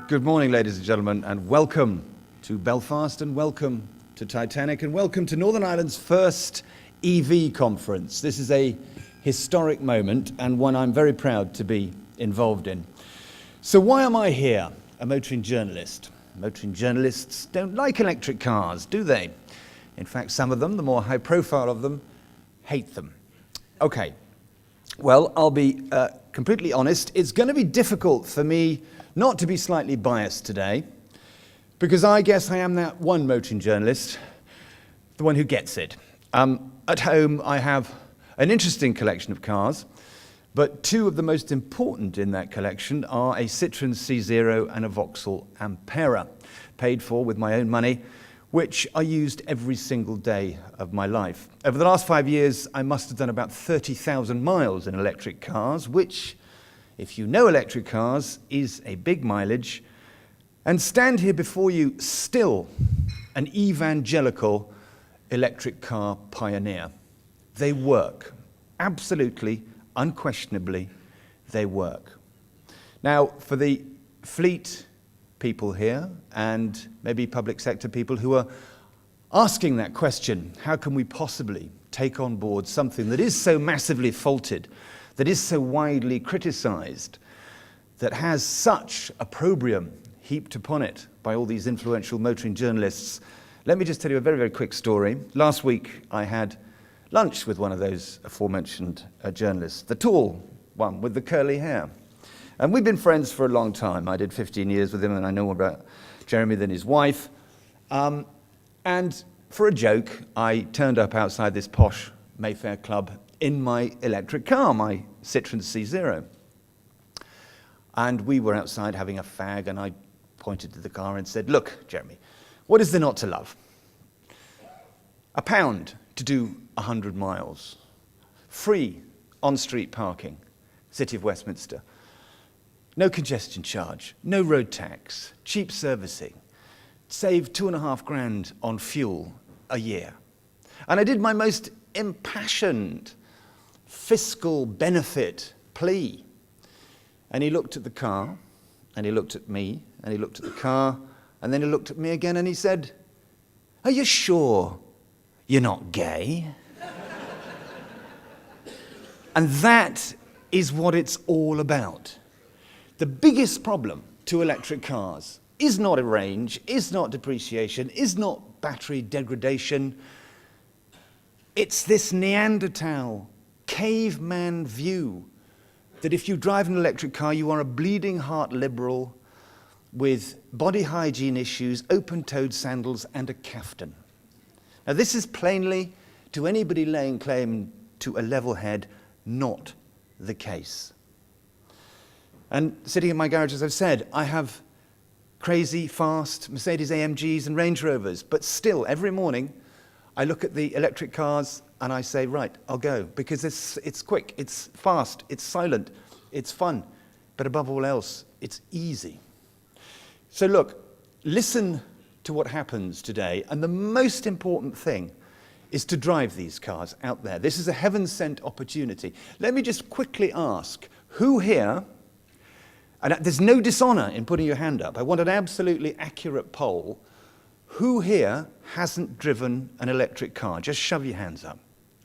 Good morning, ladies and gentlemen, and welcome to Belfast, and welcome to Titanic, and welcome to Northern Ireland's first EV conference. This is a historic moment, and one I'm very proud to be involved in. So why am I here, a motoring journalist? Motoring journalists don't like electric cars, do they? In fact, some of them, the more high profile of them, hate them. Okay, well, I'll be completely honest. It's going to be difficult for me not to be slightly biased today, because I guess I am that one motoring journalist, the one who gets it. At home, I have an interesting collection of cars, but two of the most important in that collection are a Citroen C0 and a Vauxhall Ampera, paid for with my own money, which I used every single day of my life. Over the last 5 years, I must have done about 30,000 miles in electric cars, which, if you know electric cars, is a big mileage, and stand here before you still an evangelical electric car pioneer. They work. Absolutely, unquestionably, they work. Now, for the fleet people here, and maybe public sector people who are asking that question, how can we possibly take on board something that is so massively faulted, that is so widely criticized, that has such opprobrium heaped upon it by all these influential motoring journalists? Let me just tell you a very, very quick story. Last week, I had lunch with one of those aforementioned journalists, the tall one with the curly hair. And we've been friends for a long time. I did 15 years with him, and I know more about Jeremy than his wife. And for a joke, I turned up outside this posh Mayfair club in my electric car, my Citroen C0. And we were outside having a fag, and I pointed to the car and said, "Look, Jeremy, what is there not to love? £1 to do 100 miles. Free on-street parking, City of Westminster. No congestion charge, no road tax, cheap servicing, save £2,500 on fuel a year." And I did my most impassioned fiscal benefit plea. And he looked at the car, and he looked at me, and he looked at the car, and then he looked at me again, and he said, "Are you sure you're not gay?" And that is what it's all about. The biggest problem to electric cars is not range, is not depreciation, is not battery degradation. It's this Neanderthal, caveman view that if you drive an electric car, you are a bleeding heart liberal with body hygiene issues, open-toed sandals, and a caftan. Now, this is plainly, to anybody laying claim to a level head, not the case. And sitting in my garage, as I've said, I have crazy, fast Mercedes AMGs and Range Rovers, but still, every morning, I look at the electric cars and I say, right, I'll go, because it's quick, it's fast, it's silent, it's fun, but above all else, it's easy. So look, listen to what happens today, and the most important thing is to drive these cars out there. This is a heaven-sent opportunity. Let me just quickly ask, who here, and there's no dishonor in putting your hand up, I want an absolutely accurate poll, who here hasn't driven an electric car? Just shove your hands up.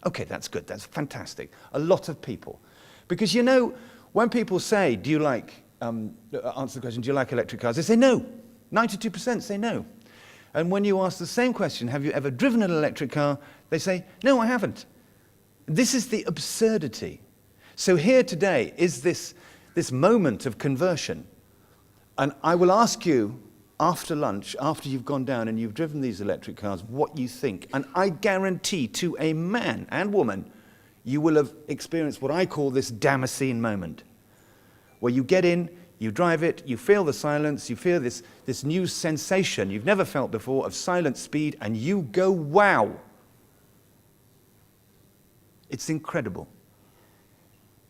Okay, that's good, that's fantastic. A lot of people. Because you know, when people say, do you like, answer the question, do you like electric cars? They say no. 92% say no. And when you ask the same question, have you ever driven an electric car? They say, no, I haven't. This is the absurdity. So here today is this moment of conversion. And I will ask you after lunch, after you've gone down and you've driven these electric cars, what you think. And I guarantee to a man and woman, you will have experienced what I call this Damascene moment, where you get in, you drive it, you feel the silence, you feel this new sensation you've never felt before of silent speed, and you go, wow. It's incredible.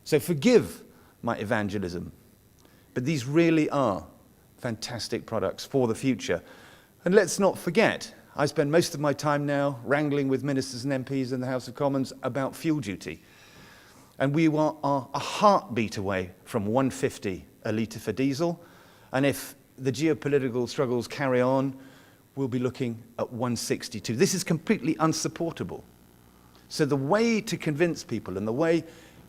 So forgive my evangelism, but these really are fantastic products for the future. And let's not forget, I spend most of my time now wrangling with ministers and MPs in the House of Commons about fuel duty. And we are a heartbeat away from 150 a litre for diesel. And if the geopolitical struggles carry on, we'll be looking at 162. This is completely unsupportable. So the way to convince people and the way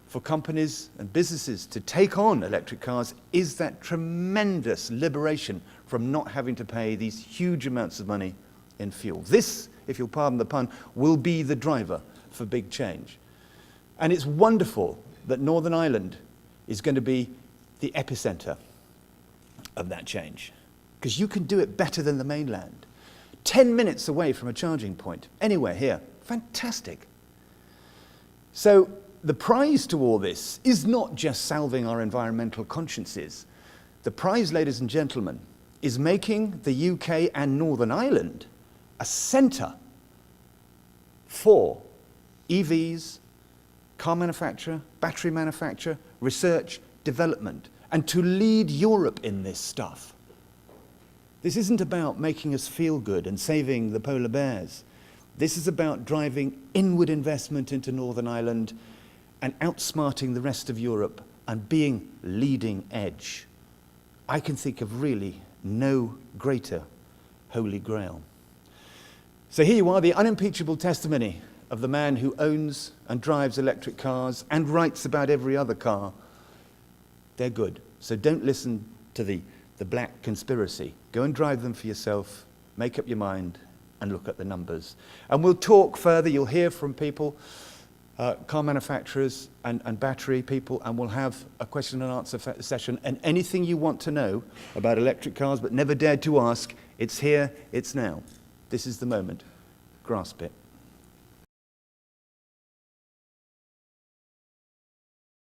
for companies and businesses to take on electric cars is that tremendous liberation from not having to pay these huge amounts of money in fuel. This, if you'll pardon the pun, will be the driver for big change. And it's wonderful that Northern Ireland is going to be the epicenter of that change, because you can do it better than the mainland. 10 minutes away from a charging point, anywhere here. Fantastic. So the prize to all this is not just salving our environmental consciences. The prize, ladies and gentlemen, is making the UK and Northern Ireland a centre for EVs, car manufacture, battery manufacture, research, development, and to lead Europe in this stuff. This isn't about making us feel good and saving the polar bears. This is about driving inward investment into Northern Ireland and outsmarting the rest of Europe and being leading edge. I can think of really no greater holy grail. So here you are, the unimpeachable testimony of the man who owns and drives electric cars and writes about every other car. They're good. So don't listen to the black conspiracy. Go and drive them for yourself, make up your mind, and look at the numbers. And we'll talk further. You'll hear from people, car manufacturers and battery people, and we'll have a question and answer session. And anything you want to know about electric cars but never dared to ask, it's here, it's now. This is the moment. Grasp it.